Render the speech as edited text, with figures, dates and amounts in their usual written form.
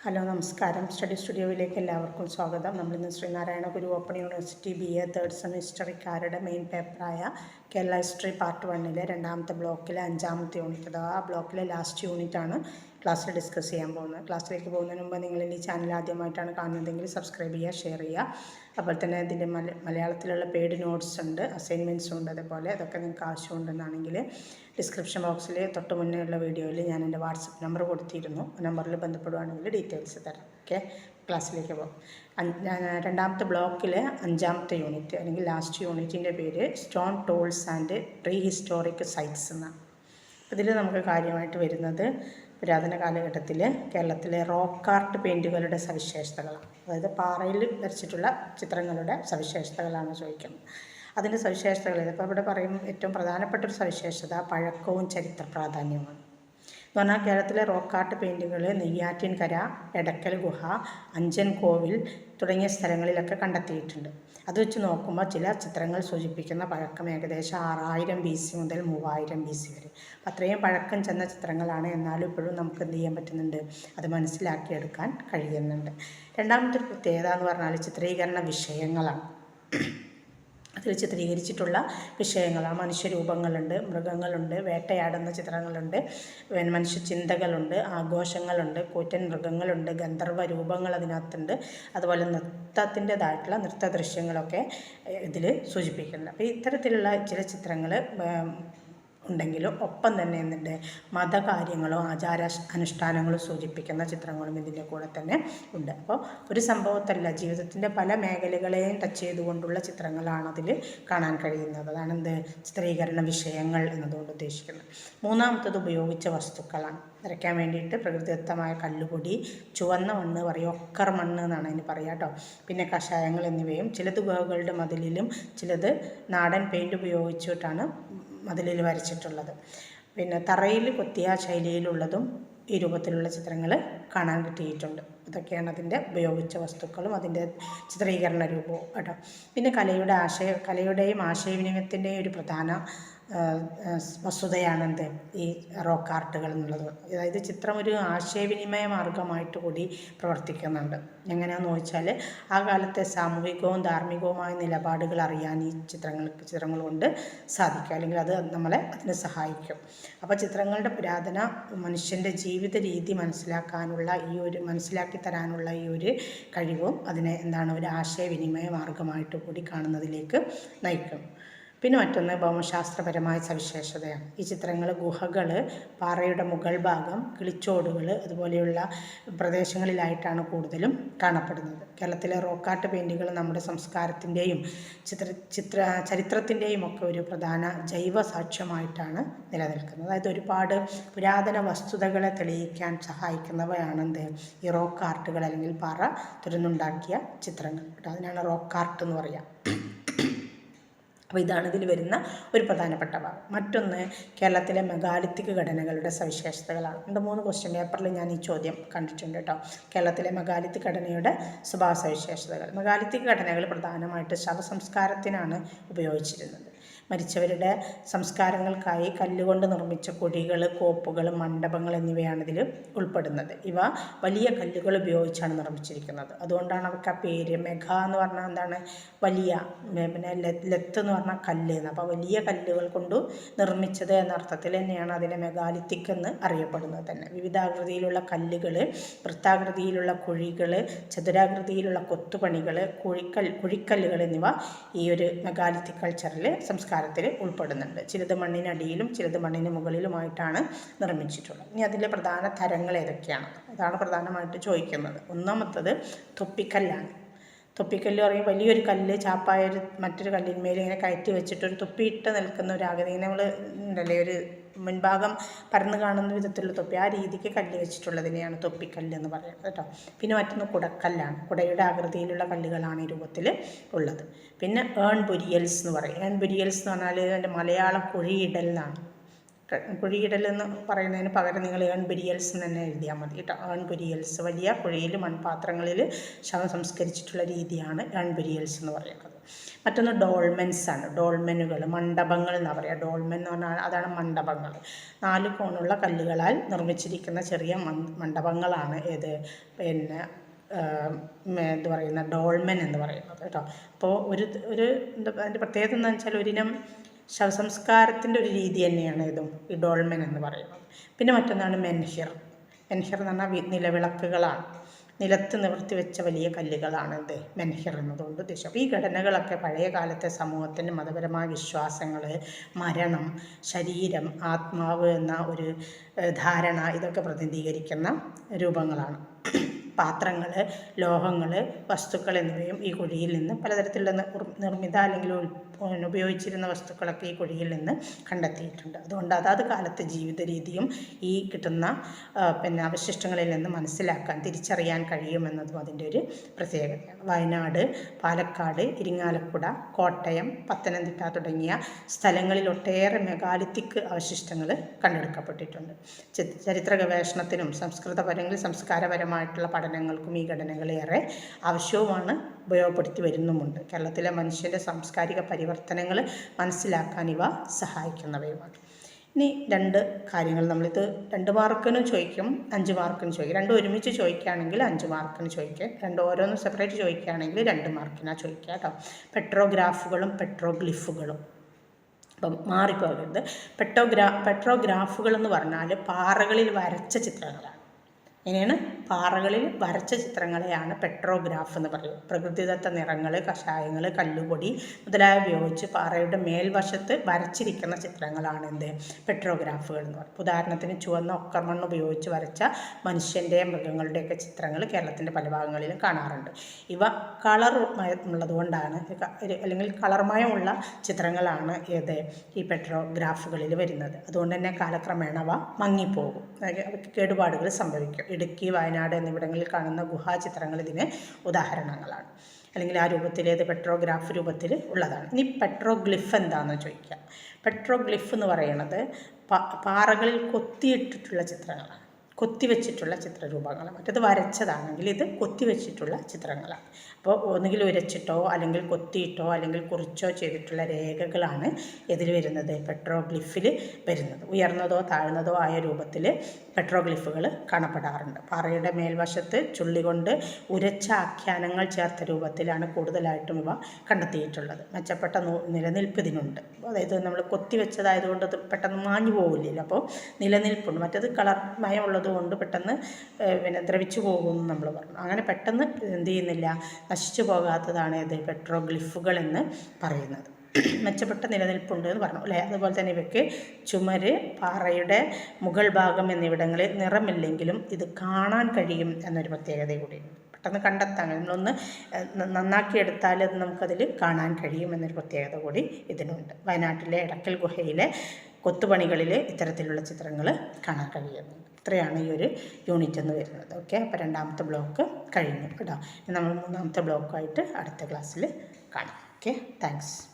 Hello നമസ്കാരം. Study സ്റ്റുഡിയോയിലേക്ക് എല്ലാവർക്കും സ്വാഗതം. നമ്മളിന്ന് Sreenarayana Guru Open University BA third സെമിസ്റ്ററിക്കാരുടെ മെയിൻ പേപ്പറായ കേരള ഹിസ്റ്ററി പാർട്ട് 1 രണ്ടാമത്തെ ബ്ലോക്കിലെ 5ാമത്തെ യൂണിറ്റ് അഥവാ ആ ബ്ലോക്കിലെ ലാസ്റ്റ് യൂണിറ്റാണ് ക്ലാസ്സിൽ ഡിസ്കസ് ചെയ്യാൻ പോകുന്നത്. ക്ലാസ്സിലേക്ക് പോകുന്നതിന് മുമ്പ് നിങ്ങൾ ഈ ചാനൽ ആദ്യമായിട്ടാണ് കാണുന്നതെങ്കിൽ സബ്സ്ക്രൈബ് ചെയ്യുക, ഷെയർ ചെയ്യുക. അതുപോലെ തന്നെ ഇതിൻ്റെ മലയാളത്തിലുള്ള പെയ്ഡ് നോട്ട്സ് ഉണ്ട്, അസൈൻമെൻറ്റ്സും ഉണ്ട്. അതുപോലെ അതൊക്കെ നിങ്ങൾക്ക് ആവശ്യമുണ്ടെന്നാണെങ്കിൽ ഡിസ്ക്രിപ്ഷൻ ബോക്സിൽ തൊട്ട് മുന്നേ ഉള്ള വീഡിയോയിൽ ഞാൻ എൻ്റെ വാട്സപ്പ് നമ്പർ കൊടുത്തിരുന്നു. ആ നമ്പറിൽ ബന്ധപ്പെടുവാണെങ്കിൽ ഡീറ്റെയിൽസ് തരാം. ഓക്കെ, ക്ലാസ്സിലേക്ക് പോകും. രണ്ടാമത്തെ ബ്ലോക്കിലെ 5ാമത്തെ യൂണിറ്റ് അല്ലെങ്കിൽ ലാസ്റ്റ് യൂണിറ്റിൻ്റെ പേര് stone tools and pre historic sites എന്നാണ്. ഇതിൽ നമുക്ക് കാര്യമായിട്ട് വരുന്നത് പുരാതന കാലഘട്ടത്തിൽ കേരളത്തിലെ റോക്ക് ആർട്ട് പെയിൻറ്റുകളുടെ സവിശേഷതകളാണ്. അതായത് പാറയിൽ വരച്ചിട്ടുള്ള ചിത്രങ്ങളുടെ സവിശേഷതകളാണ് ചോദിക്കുന്നത്. അതിൻ്റെ സവിശേഷതകൾ ഇതിപ്പോൾ ഇവിടെ പറയും. ഏറ്റവും പ്രധാനപ്പെട്ട ഒരു സവിശേഷത പഴക്കവും ചരിത്ര പ്രാധാന്യവുമാണ്. എന്ന് പറഞ്ഞാൽ കേരളത്തിലെ റോക്ക് ആർട്ട് പെയിൻറ്റുകൾ നെയ്യാറ്റിൻകര, എടക്കൽ ഗുഹ, അഞ്ചൻ കോവിൽ തുടങ്ങിയ സ്ഥലങ്ങളിലൊക്കെ കണ്ടെത്തിയിട്ടുണ്ട്. അത് വെച്ച് നോക്കുമ്പോൾ ചില ചിത്രങ്ങൾ സൂചിപ്പിക്കുന്ന പഴക്കം ഏകദേശം 6000 BC മുതൽ 3000 BC വരെ. അത്രയും പഴക്കം ചെന്ന ചിത്രങ്ങളാണ്. എന്നാലും ഇപ്പോഴും നമുക്ക് എന്ത് ചെയ്യാൻ പറ്റുന്നുണ്ട്, അത് മനസ്സിലാക്കിയെടുക്കാൻ കഴിയുന്നുണ്ട്. രണ്ടാമത്തെ ഒരു പ്രത്യേകത എന്ന് പറഞ്ഞാൽ ചിത്രീകരണ വിഷയങ്ങളാണ്. അതിൽ ചിത്രീകരിച്ചിട്ടുള്ള വിഷയങ്ങളാണ്. മനുഷ്യരൂപങ്ങളുണ്ട്, മൃഗങ്ങളുണ്ട്, വേട്ടയാടുന്ന ചിത്രങ്ങളുണ്ട്, മനുഷ്യചിന്തകളുണ്ട്, ആഘോഷങ്ങളുണ്ട്, കൂറ്റൻ മൃഗങ്ങളുണ്ട്, ഗന്ധർവ രൂപങ്ങൾ അതിനകത്തുണ്ട്. അതുപോലെ നൃത്തത്തിൻ്റെതായിട്ടുള്ള നൃത്ത ദൃശ്യങ്ങളൊക്കെ ഇതിൽ സൂചിപ്പിക്കുന്നുണ്ട്. അപ്പോൾ ഇത്തരത്തിലുള്ള ചില ചിത്രങ്ങൾ ഉണ്ടെങ്കിലും ഒപ്പം തന്നെ എന്തുണ്ട്, മതകാര്യങ്ങളോ ആചാര അനുഷ്ഠാനങ്ങളോ സൂചിപ്പിക്കുന്ന ചിത്രങ്ങളും ഇതിൻ്റെ കൂടെ തന്നെ ഉണ്ട്. അപ്പോൾ ഒരു സംഭവത്തല്ല, ജീവിതത്തിൻ്റെ പല മേഖലകളെയും ടച്ച് ചെയ്തുകൊണ്ടുള്ള ചിത്രങ്ങളാണ് അതിൽ കാണാൻ കഴിയുന്നത്. അതാണ് എന്ത് ചിത്രീകരണ വിഷയങ്ങൾ എന്നതുകൊണ്ട് ഉദ്ദേശിക്കുന്നത്. മൂന്നാമത്തത് ഉപയോഗിച്ച വസ്തുക്കളാണ്. വരയ്ക്കാൻ വേണ്ടിയിട്ട് പ്രകൃതിദത്തമായ കല്ലുപൊടി, ചുവന്ന മണ്ണ് പറയും, ഒക്കർ മണ്ണ് എന്നാണ് അതിന് പറയുക കേട്ടോ. പിന്നെ കഷായങ്ങൾ എന്നിവയും ചിലത് ഗുഹകളുടെ മതിലിലും ചിലത് നാടൻ പെയിൻറ് ഉപയോഗിച്ചിട്ടാണ് മതിലിൽ വരച്ചിട്ടുള്ളത്. പിന്നെ തറയിൽ കൊത്തിയ ശൈലിയിലുള്ളതും ഈ രൂപത്തിലുള്ള ചിത്രങ്ങൾ കാണാൻ കിട്ടിയിട്ടുണ്ട്. ഇതൊക്കെയാണ് അതിൻ്റെ ഉപയോഗിച്ച വസ്തുക്കളും അതിൻ്റെ ചിത്രീകരണ രൂപവും കേട്ടോ. പിന്നെ കലയുടെയും ആശയവിനിമയത്തിൻ്റെയും ഒരു പ്രധാന വസ്തുതയാണെന്ത് ഈ റോക്ക് ആർട്ടുകൾ എന്നുള്ളത്. അതായത് ചിത്രം ഒരു ആശയവിനിമയ മാർഗമായിട്ട് കൂടി പ്രവർത്തിക്കുന്നുണ്ട്. എങ്ങനെയാണെന്ന് ചോദിച്ചാൽ ആ കാലത്തെ സാമൂഹികവും ധാർമ്മികവുമായ നിലപാടുകൾ അറിയാൻ ഈ ചിത്രങ്ങൾ കൊണ്ട് സാധിക്കും, അല്ലെങ്കിൽ അത് നമ്മളെ അതിന് സഹായിക്കും. അപ്പോൾ ചിത്രങ്ങളുടെ പുരാതന മനുഷ്യൻ്റെ ജീവിത രീതി മനസ്സിലാക്കി തരാനുള്ള ഈ ഒരു കഴിവും അതിനെ ഒരു ആശയവിനിമയ മാർഗമായിട്ട് കൂടി കാണുന്നതിലേക്ക് നയിക്കും. പിന്നെ മറ്റൊന്ന് ഭൗമശാസ്ത്രപരമായ സവിശേഷതയാണ്. ഈ ചിത്രങ്ങൾ ഗുഹകൾ, പാറയുടെ മുകൾ ഭാഗം, കിളിച്ചോടുകൾ അതുപോലെയുള്ള പ്രദേശങ്ങളിലായിട്ടാണ് കൂടുതലും കാണപ്പെടുന്നത്. കേരളത്തിലെ റോക്ക് ആർട്ട് പെയിൻറ്റുകൾ നമ്മുടെ സംസ്കാരത്തിൻ്റെയും ചരിത്രത്തിൻ്റെയും ഒക്കെ ഒരു പ്രധാന ജൈവ സാക്ഷ്യമായിട്ടാണ് നിലനിൽക്കുന്നത്. അതായത് ഒരുപാട് പുരാതന വസ്തുതകളെ തെളിയിക്കാൻ സഹായിക്കുന്നവയാണെന്ത് ഈ റോക്ക് ആർട്ടുകൾ അല്ലെങ്കിൽ പാറ തുരന്നുണ്ടാക്കിയ ചിത്രങ്ങൾ. അതിനാണ് റോക്ക് ആർട്ട് എന്ന് പറയുക. അപ്പോൾ ഇതാണ് ഇതിൽ വരുന്ന ഒരു പ്രധാനപ്പെട്ട ഭാഗം. മറ്റൊന്ന് കേരളത്തിലെ മെഗാലിത്തിക് ഘടനകളുടെ സവിശേഷതകളാണ്. 3 ക്വസ്റ്റ്യൻ പേപ്പറിൽ ഞാൻ ഈ ചോദ്യം കണ്ടിട്ടുണ്ട് കേട്ടോ. കേരളത്തിലെ മെഗാലിത്തിക് ഘടനയുടെ സ്വഭാവ സവിശേഷതകൾ. മെഗാലിത്തിക് ഘടനകൾ പ്രധാനമായിട്ട് ശവസംസ്കാരത്തിനാണ് ഉപയോഗിച്ചിരുന്നത്. മരിച്ചവരുടെ സംസ്കാരങ്ങൾക്കായി കല്ലുകൊണ്ട് നിർമ്മിച്ച കുഴികൾ, കോപ്പുകൾ, മണ്ഡപങ്ങൾ എന്നിവയാണ് ഇതിൽ ഉൾപ്പെടുന്നത്. ഇവ വലിയ കല്ലുകൾ ഉപയോഗിച്ചാണ് നിർമ്മിച്ചിരിക്കുന്നത്. അതുകൊണ്ടാണ് അവർക്ക് ആ പേര്. മെഗ എന്ന് പറഞ്ഞാൽ എന്താണ്, വലിയ. പിന്നെ ലെത്ത് എന്ന് പറഞ്ഞാൽ കല്ല് എന്ന്. അപ്പോൾ വലിയ കല്ലുകൾ കൊണ്ട് നിർമ്മിച്ചത് എന്ന അർത്ഥത്തിൽ തന്നെയാണ് അതിനെ മെഗാലിത്തിക് എന്ന് അറിയപ്പെടുന്നത് തന്നെ. വിവിധാകൃതിയിലുള്ള കല്ലുകൾ, വൃത്താകൃതിയിലുള്ള കുഴികൾ, ചതുരാകൃതിയിലുള്ള കൊത്തുപണികൾ, കുഴിക്കല്ലുകൾ എന്നിവ ഈ ഒരു മെഗാലിത്തിക് കൾച്ചറിൽ സംസ്കാരത്തിൽ ഉൾപ്പെടുന്നുണ്ട്. ചിലത് മണ്ണിനടിയിലും ചിലത് മണ്ണിന് മുകളിലുമായിട്ടാണ് നിർമ്മിച്ചിട്ടുള്ളത്. ഇനി അതിലെ പ്രധാന തരങ്ങൾ ഏതൊക്കെയാണ്, അതാണ് പ്രധാനമായിട്ട് ചോദിക്കുന്നത്. ഒന്നാമത്തത് തൊപ്പിക്കല്ലാണ്. തൊപ്പിക്കല്ല് പറയും വലിയൊരു കല്ല് ചാപ്പായ മറ്റൊരു കല്ലിന്മേൽ ഇങ്ങനെ കയറ്റി വെച്ചിട്ടൊരു തൊപ്പിയിട്ട് നിൽക്കുന്ന ഒരു ആകൃതി. നമ്മൾ ഉണ്ടല്ലേ ഒരു മുൻഭാഗം പരന്ന് കാണുന്ന വിധത്തിലുള്ള തൊപ്പി, ആ രീതിക്ക് കല്ല് വെച്ചിട്ടുള്ളതിനെയാണ് തൊപ്പിക്കല്ല് എന്ന് പറയുന്നത് കേട്ടോ. പിന്നെ മറ്റൊന്ന് കുടക്കല്ലാണ്. കുടയുടെ ആകൃതിയിലുള്ള കല്ലുകളാണ് ഈ രൂപത്തിൽ ഉള്ളത്. പിന്നെ ഏൺ ബുരിയൽസ് എന്ന് പറയും. ഏൺ ബുരിയൽസ് എന്ന് പറഞ്ഞാൽ അതിൻ്റെ മലയാളം കുഴിയിടൽ എന്നാണ് കുഴിയിടൽ എന്ന് പറയുന്നതിന് പകരം നിങ്ങൾ ഏൺ ബെരിയൽസ് എന്ന് തന്നെ എഴുതിയാൽ മതി കേട്ടോ. ഏൺ ബെരിയൽസ്, വലിയ കുഴിയിൽ മൺപാത്രങ്ങളിൽ ശവം സംസ്കരിച്ചിട്ടുള്ള രീതിയാണ് ഏൺ ബെരിയൽസ് എന്ന് പറയുന്നത്. മറ്റൊന്ന് ഡോൾമെൻസ് ആണ്. ഡോൾമെനുകൾ, മണ്ഡപങ്ങൾ എന്നാണ് പറയുക. ഡോൾമെൻ എന്ന് പറഞ്ഞാൽ അതാണ് മണ്ഡപങ്ങൾ. 4 കോണുള്ള കല്ലുകളാൽ നിർമ്മിച്ചിരിക്കുന്ന ചെറിയ മണ്ഡപങ്ങളാണ് പിന്നെ എന്ത് പറയുന്ന ഡോൾമെൻ എന്ന് പറയുന്നത് കേട്ടോ. അപ്പോൾ അതിൻ്റെ പ്രത്യേകത എന്താണെന്ന് വെച്ചാൽ ഒരിനം ശവസംസ്കാരത്തിൻ്റെ ഒരു രീതി തന്നെയാണ് ഈ ഡോൾമെൻ എന്ന് പറയുന്നത്. പിന്നെ മറ്റൊന്നാണ് മെൻഹിർ. മെൻഹിർ എന്ന് പറഞ്ഞാൽ നിലവിളക്കുകളാണ്. നിലത്ത് നിവർത്തി വെച്ച വലിയ കല്ലുകളാണ് മെൻഹിർ എന്നതുകൊണ്ട് ഉദ്ദേശിച്ചത്. അപ്പോൾ ഈ ഘടനകളൊക്കെ പഴയ കാലത്തെ സമൂഹത്തിൻ്റെ മതപരമായ വിശ്വാസങ്ങൾ, മരണം, ശരീരം, ആത്മാവ് എന്ന ഒരു ധാരണ ഇതൊക്കെ പ്രതിനിധീകരിക്കുന്ന രൂപങ്ങളാണ്. പാത്രങ്ങൾ, ലോഹങ്ങൾ, വസ്തുക്കൾ എന്നിവയും ഈ കുഴിയിൽ നിന്ന് പലതരത്തിലുള്ള നിർമ്മിത അല്ലെങ്കിൽ ഉപയോഗിച്ചിരുന്ന വസ്തുക്കളൊക്കെ ഈ കുഴിയിൽ നിന്ന് കണ്ടെത്തിയിട്ടുണ്ട്. അതുകൊണ്ട് അതാത് കാലത്തെ ജീവിത രീതിയും ഈ കിട്ടുന്ന അവശിഷ്ടങ്ങളിൽ നിന്ന് മനസ്സിലാക്കാൻ, തിരിച്ചറിയാൻ കഴിയുമെന്നതും അതിൻ്റെ ഒരു പ്രത്യേകതയാണ്. വയനാട്, പാലക്കാട്, ഇരിങ്ങാലക്കുട, കോട്ടയം, പത്തനംതിട്ട തുടങ്ങിയ സ്ഥലങ്ങളിൽ ഒട്ടേറെ മെഗാലിത്തിക് അവശിഷ്ടങ്ങൾ കണ്ടെടുക്കപ്പെട്ടിട്ടുണ്ട്. ചരിത്ര ഗവേഷണത്തിനും സംസ്കാരപരമായിട്ടുള്ള പഠനങ്ങൾക്കും ഈ ഘടനകളേറെ ആവശ്യവുമാണ്, ഉപയോഗപ്പെടുത്തി വരുന്നുമുണ്ട്. കേരളത്തിലെ മനുഷ്യൻ്റെ സാംസ്കാരിക പരിവർത്തനങ്ങൾ മനസ്സിലാക്കാൻ ഇവ സഹായിക്കുന്നവയുമാണ്. ഇനി 2 കാര്യങ്ങൾ നമ്മളിത് 2 മാർക്കിനും ചോദിക്കും, 5 മാർക്കിനും ചോദിക്കും. 2 ഒരുമിച്ച് ചോദിക്കുകയാണെങ്കിൽ 5 മാർക്കിന് ചോദിക്കുക. 2 ഓരോന്നും സെപ്പറേറ്റ് ചോദിക്കുകയാണെങ്കിൽ 2 മാർക്കിനാണ് ചോദിക്കുക കേട്ടോ. പെട്രോഗ്രാഫുകളും പെട്രോഗ്ലിഫുകളും അപ്പം മാറിപ്പോകരുത്. പെട്രോഗ്രാഫുകൾ എന്ന് പറഞ്ഞാൽ പാറകളിൽ വരച്ച ചിത്രങ്ങളാണ്. ഇങ്ങനെയാണ് പാറകളിൽ വരച്ച ചിത്രങ്ങളെയാണ് പെട്രോഗ്രാഫ് എന്ന് പറയുന്നത്. പ്രകൃതിദത്ത നിറങ്ങൾ, കഷായങ്ങൾ, കല്ലുപൊടി മുതലായ ഉപയോഗിച്ച് പാറയുടെ മേൽവശത്ത് വരച്ചിരിക്കുന്ന ചിത്രങ്ങളാണ് പെട്രോഗ്രാഫുകൾ എന്ന് പറയുന്നത്. ഉദാഹരണത്തിന് ചുവന്ന ഒക്കർമണ്ണ് ഉപയോഗിച്ച് വരച്ച മനുഷ്യൻ്റെ, മൃഗങ്ങളുടെയൊക്കെ ചിത്രങ്ങൾ കേരളത്തിൻ്റെ പല ഭാഗങ്ങളിലും കാണാറുണ്ട്. ഇവ കളർ ഉള്ളതുകൊണ്ടാണ്, അല്ലെങ്കിൽ കളർമയമുള്ള ചിത്രങ്ങളാണ് ഈ പെട്രോഗ്രാഫുകളിൽ വരുന്നത്. അതുകൊണ്ട് തന്നെ കാലക്രമേണ അവ മങ്ങിപ്പോകും, അവയ്ക്ക് കേടുപാടുകൾ സംഭവിക്കും. ഇടുക്കി, വയനാട് എന്നിവിടങ്ങളിൽ കാണുന്ന ഗുഹാചിത്രങ്ങൾ ഇതിന് ഉദാഹരണങ്ങളാണ്. അല്ലെങ്കിൽ ആ രൂപത്തിലേത് പെട്രോഗ്രാഫ് രൂപത്തിൽ ഉള്ളതാണ്. ഇനി പെട്രോഗ്ലിഫ് എന്താണെന്ന് ചോദിക്കാം. പെട്രോഗ്ലിഫ് എന്ന് പറയുന്നത് പാറകളിൽ കൊത്തിയിട്ടിട്ടുള്ള ചിത്രങ്ങളാണ്, കൊത്തിവെച്ചിട്ടുള്ള ചിത്രരൂപങ്ങളാണ്. മറ്റത് വരച്ചതാണെങ്കിൽ ഇത് കൊത്തിവെച്ചിട്ടുള്ള ചിത്രങ്ങളാണ്. അപ്പോൾ ഒന്നുകിൽ ഉരച്ചിട്ടോ അല്ലെങ്കിൽ കൊത്തിയിട്ടോ അല്ലെങ്കിൽ കുറിച്ചോ ചെയ്തിട്ടുള്ള രേഖകളാണ് ഇതിൽ വരുന്നത്, പെട്രോഗ്ലിഫിൽ വരുന്നത്. ഉയർന്നതോ താഴ്ന്നതോ ആയ രൂപത്തിൽ പെട്രോഗ്ലിഫുകൾ കാണപ്പെടാറുണ്ട്. പാറയുടെ മേൽവശത്ത് ചുള്ളി കൊണ്ട് ഉരച്ച ആഖ്യാനങ്ങൾ ചേർത്ത രൂപത്തിലാണ് കൂടുതലായിട്ടും ഇവ കണ്ടെത്തിയിട്ടുള്ളത്. മെച്ചപ്പെട്ട നിലനിൽപ്പ് ഇതിനുണ്ട്. അതായത് നമ്മൾ കൊത്തിവെച്ചതായതുകൊണ്ട് അത് പെട്ടെന്ന് മാഞ്ഞു പോകില്ലല്ലോ, അപ്പോൾ നിലനിൽപ്പുണ്ട്. മറ്റത് കളർമയമുള്ളത് കൊണ്ട് പെട്ടെന്ന് ദ്രവിച്ചു പോകുമെന്ന് നമ്മൾ പറഞ്ഞു. അങ്ങനെ പെട്ടെന്ന് എന്ത് ചെയ്യുന്നില്ല, നശിച്ചു പോകാത്തതാണ് പെട്രോഗ്ലിഫുകൾ എന്ന് പറയുന്നത്. മെച്ചപ്പെട്ട നിലനിൽപ്പുണ്ട് എന്ന് പറഞ്ഞു അല്ലേ. അതുപോലെ തന്നെ ഇവയ്ക്ക് ചുമര്, പാറയുടെ മുകൾ ഭാഗം എന്നിവിടങ്ങളിൽ നിറമില്ലെങ്കിലും ഇത് കാണാൻ കഴിയും എന്നൊരു പ്രത്യേകത കൂടിയുണ്ട്. പെട്ടെന്ന് കണ്ടെത്താൻ, നമ്മളൊന്ന് നന്നാക്കിയെടുത്താൽ അത് നമുക്കതിൽ കാണാൻ കഴിയും എന്നൊരു പ്രത്യേകത കൂടി ഇതിനുണ്ട്. വയനാട്ടിലെ എടക്കൽ ഗുഹയിലെ കൊത്തുപണികളിൽ ഇത്തരത്തിലുള്ള ചിത്രങ്ങൾ കാണാൻ കഴിയുന്നുണ്ട്. ഇത്രയാണ് ഈ ഒരു യൂണിറ്റ് എന്ന് വരുന്നത്. ഓക്കെ, അപ്പോൾ 2ാമത്തെ ബ്ലോക്ക് കഴിഞ്ഞു കേട്ടോ. നമ്മൾ 3ാമത്തെ ബ്ലോക്കായിട്ട് അടുത്ത ക്ലാസ്സിൽ കാണാം. Okay, thanks.